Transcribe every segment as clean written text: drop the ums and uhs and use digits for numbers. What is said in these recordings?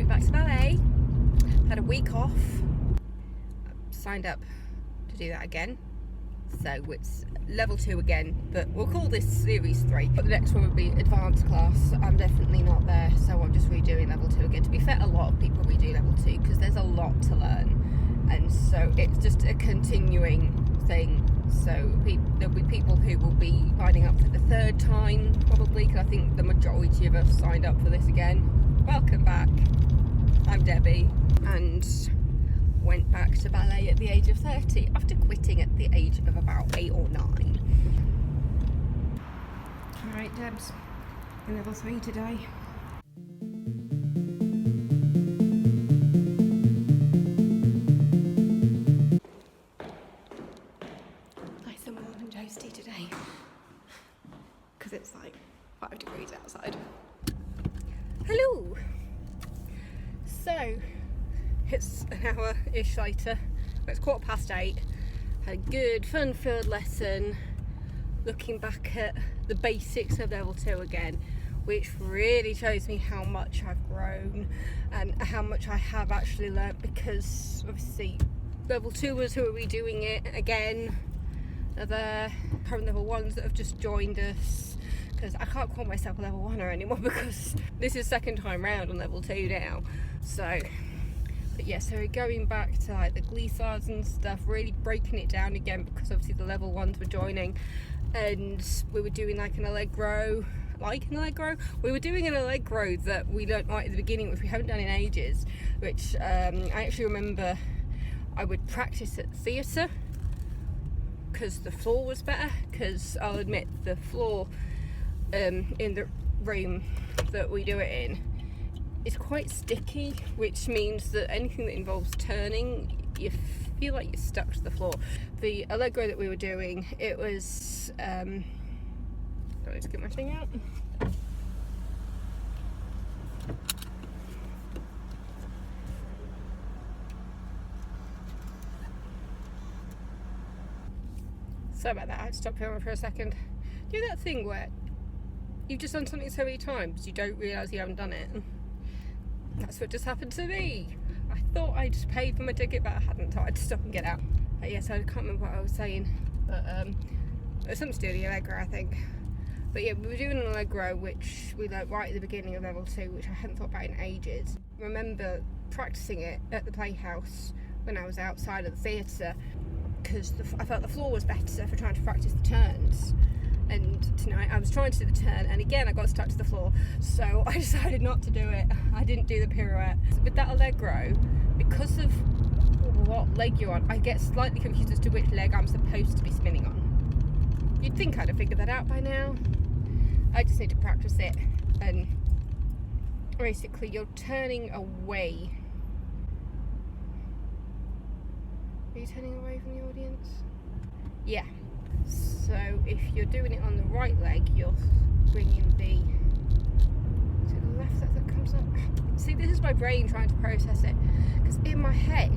So back to ballet. Had a week off. Signed up to do that again. So it's level 2 again, but we'll call this series 3. But the next one would be advanced class. I'm definitely not there, so I'm just redoing level 2 again. To be fair, a lot of people redo level 2 because there's a lot to learn, and so it's just a continuing thing. So there'll be people who will be signing up for the 3rd time probably, because I think the majority of us signed up for this again. Welcome back. I'm Debbie, and went back to ballet at the age of 30 after quitting at the age of about 8 or 9. Alright, Debs, in level 3 today. Nice and warm and toasty today, because it's like 5 degrees outside. Hello! So, it's an hour-ish later. It's 8:15. Had a good, fun-filled lesson, looking back at the basics of level 2 again, which really shows me how much I've grown and how much I have actually learnt, because obviously level 2ers who are redoing it again are there. Current level 1s that have just joined us, because I can't call myself a level 1er anymore because this is 2nd time round on level 2 now. So but yeah, so going back to like the glissades and stuff, really breaking it down again, because obviously the level 1s were joining, and we were doing like an allegro. We were doing an allegro that we learnt right at the beginning, which we haven't done in ages, which I actually remember I would practice at theatre because the floor was better, because I'll admit the floor in the room that we do it in is quite sticky, which means that anything that involves turning, you feel like you're stuck to the floor. The allegro that we were doing, it was let's get my thing out. Sorry about that, I had to stop filming for a second. Do that thing where you've just done something so many times you don't realise you haven't done it. That's what just happened to me. I thought I just paid for my ticket, but I hadn't, so I had to stop and get out. But yes, I can't remember what I was saying, but it was something to do with the allegro, I think. But yeah, we were doing an allegro, which we learnt right at the beginning of level 2, which I hadn't thought about in ages. I remember practicing it at the playhouse when I was outside of the theatre, because I felt the floor was better for trying to practice the turns. And tonight I was trying to do the turn, and again I got stuck to the floor, so I decided not to do it. I didn't do the pirouette. With that allegro, because of what leg you're on, I get slightly confused as to which leg I'm supposed to be spinning on. You'd think I'd have figured that out by now. I just need to practice it. And basically you're turning away. Are you turning away from the audience? Yeah. So if you're doing it on the right leg, you're bringing the to the left that comes up. See, this is my brain trying to process it, because in my head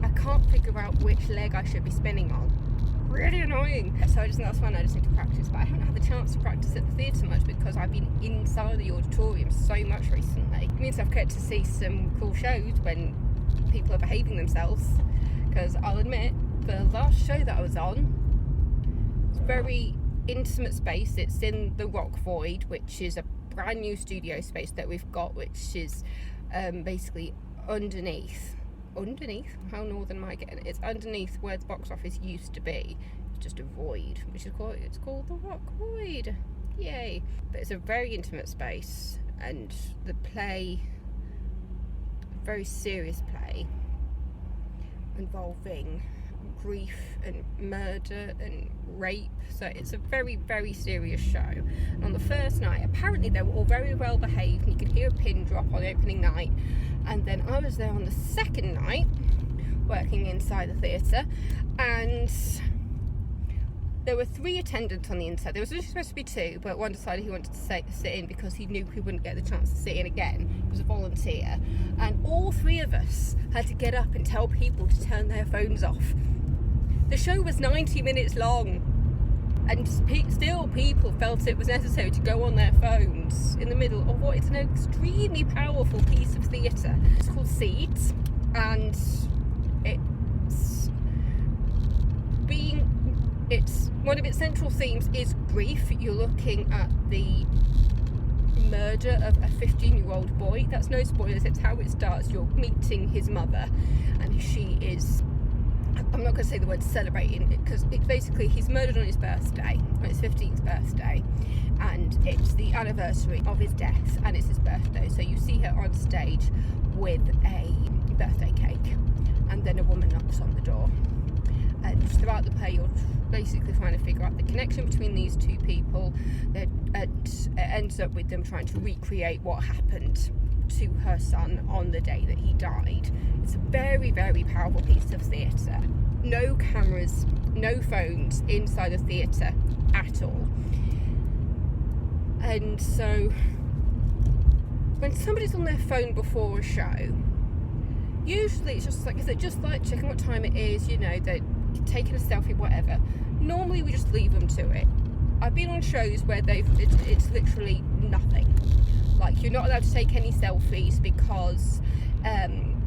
I can't figure out which leg I should be spinning on. Really annoying. So that's fine, I just need to practice, but I haven't had the chance to practice at the theatre much because I've been inside the auditorium so much recently. It means I've got to see some cool shows when people are behaving themselves, because I'll admit the last show that I was on, very intimate space. It's in the Rock Void, which is a brand new studio space that we've got, which is basically underneath, how northern am I getting? It's underneath where the box office used to be. It's just a void, which is called the Rock Void. Yay. But it's a very intimate space, and the play, very serious play involving grief and murder and rape, so it's a very, very serious show. And on the first night, apparently they were all very well behaved, and you could hear a pin drop on opening night. And then I was there on the second night working inside the theatre, and there were 3 attendants on the inside. There was only supposed to be 2, but one decided he wanted to sit in because he knew he wouldn't get the chance to sit in again. He was a volunteer, and all 3 of us had to get up and tell people to turn their phones off. The show was 90 minutes long, and still people felt it was necessary to go on their phones in the middle of what is an extremely powerful piece of theatre. seats, and it's one of its central themes is grief. You're looking at the murder of a 15-year-old boy. That's no spoilers, it's how it starts. You're meeting his mother, and she is, I'm not going to say the word celebrating, because it's basically he's murdered on his birthday, on his 15th birthday, and it's the anniversary of his death, and it's his birthday. So you see her on stage with a birthday cake, and then a woman knocks on the door. And throughout the play, you're basically trying to figure out the connection between these two people. It ends up with them trying to recreate what happened to her son on the day that he died. It's a very, very powerful piece of theatre. No cameras, no phones inside the theatre at all. And so when somebody's on their phone before a show, usually it's just like, is it just like checking what time it is, you know, they're taking a selfie, whatever. Normally we just leave them to it. I've been on shows where it's literally nothing. Like, you're not allowed to take any selfies because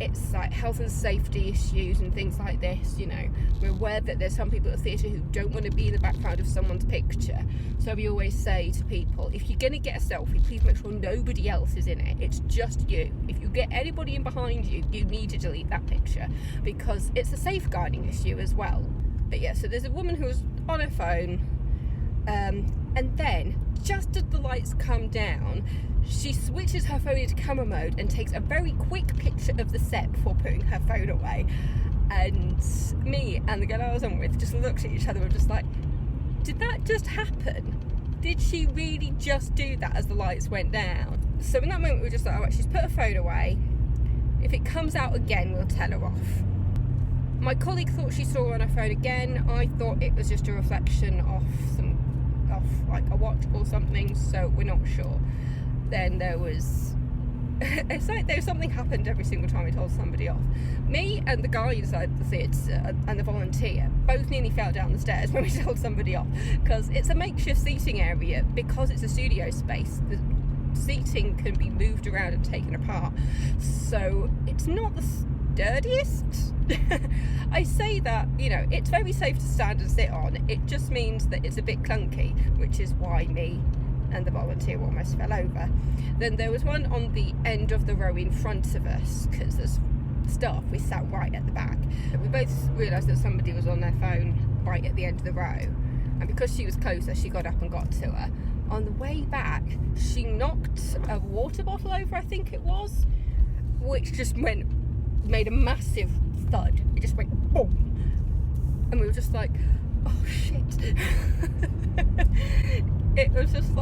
it's like health and safety issues and things like this, you know. We're aware that there's some people at the theatre who don't want to be in the background of someone's picture. So we always say to people, if you're going to get a selfie, please make sure nobody else is in it. It's just you. If you get anybody in behind you, you need to delete that picture, because it's a safeguarding issue as well. But yeah, so there's a woman who's on her phone, and then just as the lights come down, she switches her phone into camera mode and takes a very quick picture of the set before putting her phone away. And me and the girl I was on with just looked at each other and were just like, did that just happen? Did she really just do that as the lights went down? So in that moment we were just like, alright, she's put her phone away. If it comes out again, we'll tell her off. My colleague thought she saw her on her phone again. I thought it was just a reflection of like a watch or something, so we're not sure. Then there was, it's like there was something happened every single time we told somebody off. Me and the guy inside the theatre and the volunteer both nearly fell down the stairs when we told somebody off, because it's a makeshift seating area. Because it's a studio space, the seating can be moved around and taken apart, so it's not the sturdiest. I say that, you know, it's very safe to stand and sit on. It just means that it's a bit clunky, which is why me and the volunteer almost fell over. Then there was one on the end of the row in front of us, because as staff we sat right at the back. We both realised that somebody was on their phone right at the end of the row, and because she was closer, she got up and got to her. On the way back, she knocked a water bottle over, I think it was, which just made a massive thud. It just went boom, and we were just like, oh shit. It was just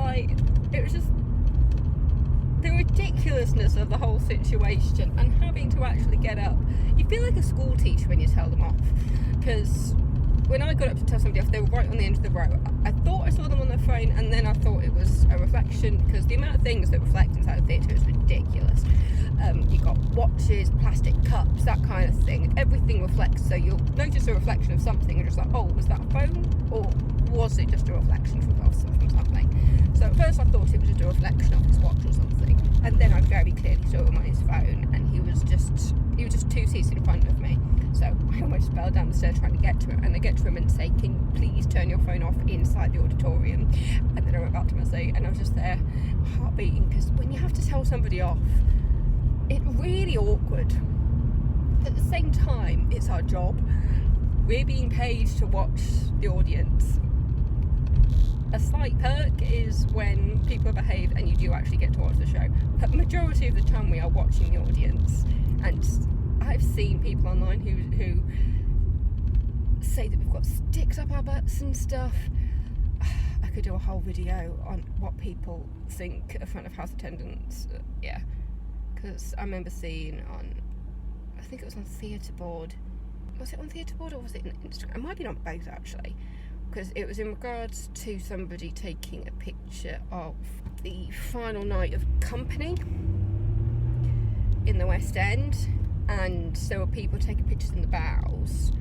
the ridiculousness of the whole situation, and having to actually get up. You feel like a school teacher when you tell them off, because when I got up to tell somebody off, they were right on the end of the row. I thought I saw them on their phone, and then I thought it was a reflection, because the amount of things that reflect inside the theatre is ridiculous. You've got watches, plastic cups, that kind of thing. Everything reflects, so you'll notice a reflection of something and just like, oh, was that a phone? Or was it just a reflection from something? So at first I thought it was just a reflection of his watch or something. And then I very clearly saw him on his phone, and he was just 2 seats in front of me. So I almost fell down the stairs trying to get to him, and I get to him and say, can you please turn your phone off inside the auditorium? And then I went back to my seat, and I was just there, heart beating, because when you have to tell somebody off, it's really awkward. At the same time, it's our job. We're being paid to watch the audience. A slight perk is when people behave and you do actually get to watch the show. But majority of the time we are watching the audience. And I've seen people online who say that we've got sticks up our butts and stuff. I could do a whole video on what people think of front of house attendants. Yeah. Because I remember seeing on, I think it was on Theatre Board. Was it on Theatre Board or was it on Instagram? It might have been on both actually. Because it was in regards to somebody taking a picture of the final night of Company in the West End. And there were people taking pictures in the bows.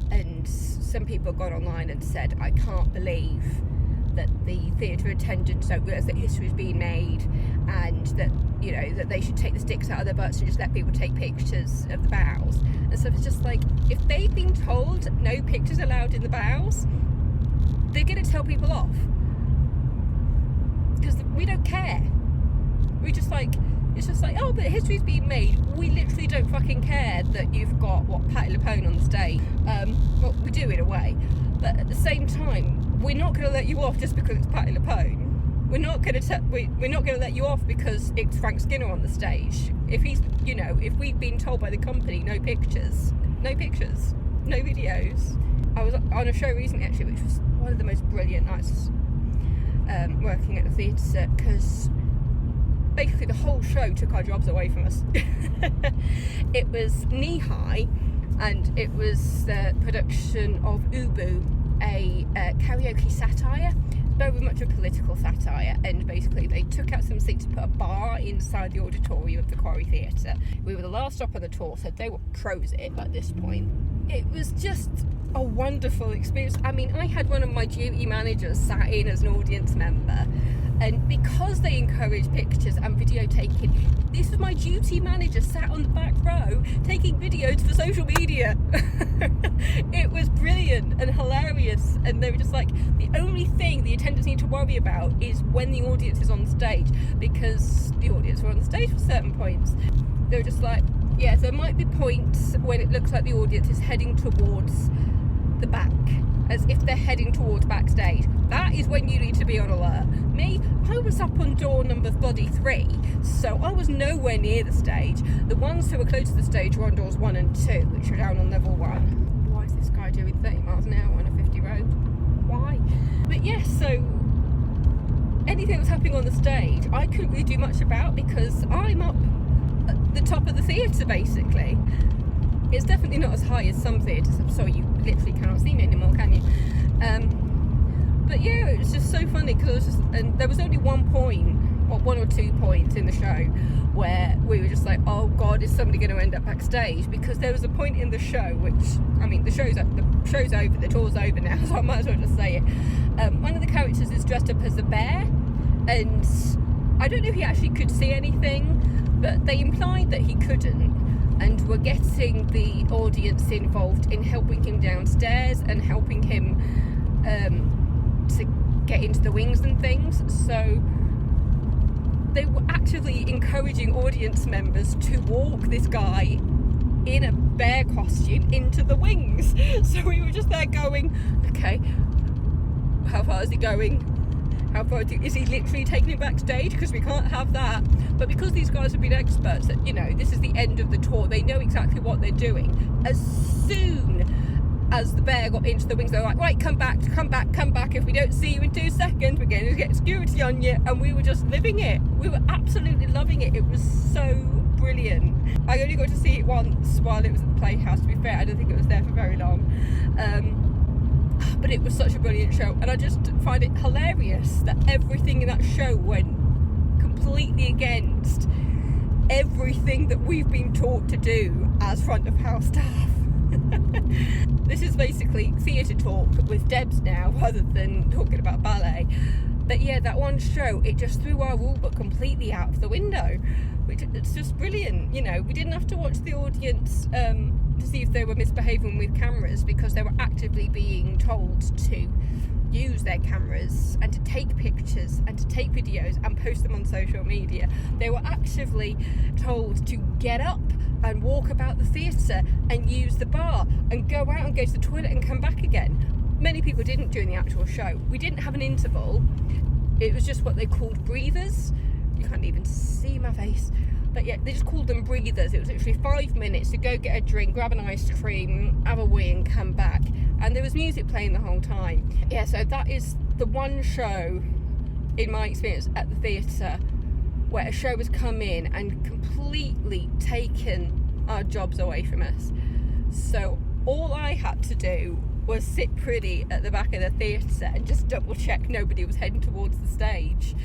And some people got online and said, I can't believe that the theatre attendants don't realise that history is being made, and that, you know, that they should take the sticks out of their butts and just let people take pictures of the bows. And so it's just like, if they've been told no pictures allowed in the bows, they're going to tell people off. Because we don't care. We just like, it's just like, oh, but history's being made. We literally don't fucking care that you've got, Patti LuPone on the stage. Well, we do in a way. But at the same time, we're not going to let you off just because it's Patti LuPone. We're not going to let you off because it's Frank Skinner on the stage. If he's, you know, if we've been told by the company no pictures, no videos. I was on a show recently actually, which was one of the most brilliant nights working at the theatre, because basically the whole show took our jobs away from us. It was Knee High, and it was the production of Ubu, a karaoke satire, very much a political satire, and basically they took out some seats to put a bar inside the auditorium of the Quarry Theatre. We were the last stop on the tour, so they were pros at this point. It was just a wonderful experience. I mean, I had one of my duty managers sat in as an audience member, and because they encourage pictures and video taking, this was my duty manager sat on the back row taking videos for social media. It was brilliant and hilarious, and they were just like, the only thing the attendants need to worry about is when the audience is on stage, because the audience were on the stage for certain points. They were just like, yeah, there might be points when it looks like the audience is heading towards the back, as if they're heading towards backstage. That is when you need to be on alert. Me, I was up on door number 3, so I was nowhere near the stage. The ones who were close to the stage were on doors 1 and 2, which are down on level 1. Why is this guy doing 30 miles an hour on a 50 road? Why? But yes, so anything that was happening on the stage, I couldn't really do much about, because I'm up at the top of the theatre, basically. It's definitely not as high as some theatres. I'm sorry, you literally cannot see me anymore, can you? But yeah, it was just so funny, because and there was only one or 2 points in the show where we were just like, oh god, is somebody going to end up backstage? Because there was a point in the show, which, I mean, the show's over, the tour's over now, so I might as well just say it. One of the characters is dressed up as a bear, and I don't know if he actually could see anything, but they implied that he couldn't, and were getting the audience involved in helping him downstairs and helping him to get into the wings and things. So they were actively encouraging audience members to walk this guy in a bear costume into the wings. So we were just there going, okay, how far is he going? How far is he literally taking him backstage? Because we can't have that. But because these guys have been experts, that, you know, this is the end of the tour, they know exactly what they're doing. As soon as the bear got into the wings, they were like, right, come back. If we don't see you in 2 seconds, we're going to get security on you. And we were just living it. We were absolutely loving it. It was so brilliant. I only got to see it once while it was at the Playhouse, to be fair. I don't think it was there for very long. But it was such a brilliant show, and I just find it hilarious that everything in that show went completely against everything that we've been taught to do as front of house staff. This is basically theatre talk with Debs now, rather than talking about ballet. But yeah, that one show, it just threw our rule book completely out of the window, which it's just brilliant. You know, we didn't have to watch the audience to see if they were misbehaving with cameras, because they were actively being told to use their cameras and to take pictures and to take videos and post them on social media. They were actively told to get up and walk about the theatre and use the bar and go out and go to the toilet and come back again. Many people didn't during the actual show. We didn't have an interval. It was just what they called breathers. You can't even see my face. But yeah, they just called them breathers. It was literally 5 minutes to go get a drink, grab an ice cream, have a wee and come back. And there was music playing the whole time. Yeah, so that is the one show, in my experience at the theatre, where a show has come in and completely taken our jobs away from us. So all I had to do was sit pretty at the back of the theatre and just double check nobody was heading towards the stage,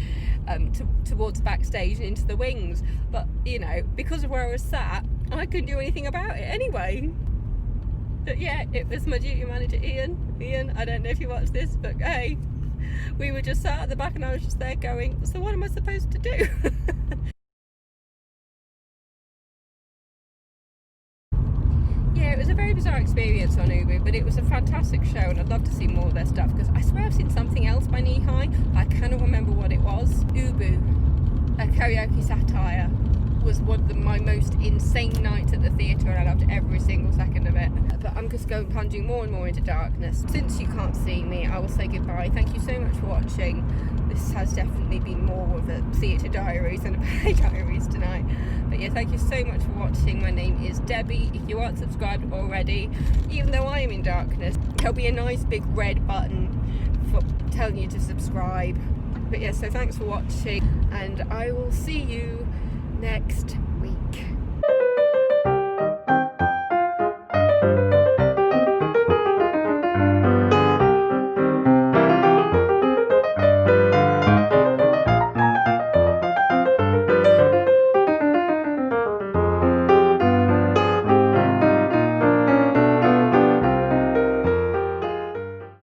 towards backstage and into the wings. But you know, because of where I was sat, I couldn't do anything about it anyway. But yeah, it was my duty manager Ian, I don't know if you watched this, but hey, we were just sat at the back and I was just there going, so what am I supposed to do? Yeah, it was a very bizarre experience on Ubu, but it was a fantastic show and I'd love to see more of their stuff because I swear I've seen something else by Knee High. I cannot remember what it was. Ubu, a karaoke satire, was one of my most insane nights at the theatre and I loved every single second of it. But I'm just going plunging more and more into darkness. Since you can't see me, I will say goodbye. Thank you so much for watching. This has definitely been more of a theatre diaries than a Ballet diaries tonight. But yeah, thank you so much for watching. My name is Debbie. If you aren't subscribed already, even though I am in darkness, there'll be a nice big red button for telling you to subscribe. But yeah, so thanks for watching and I will see you next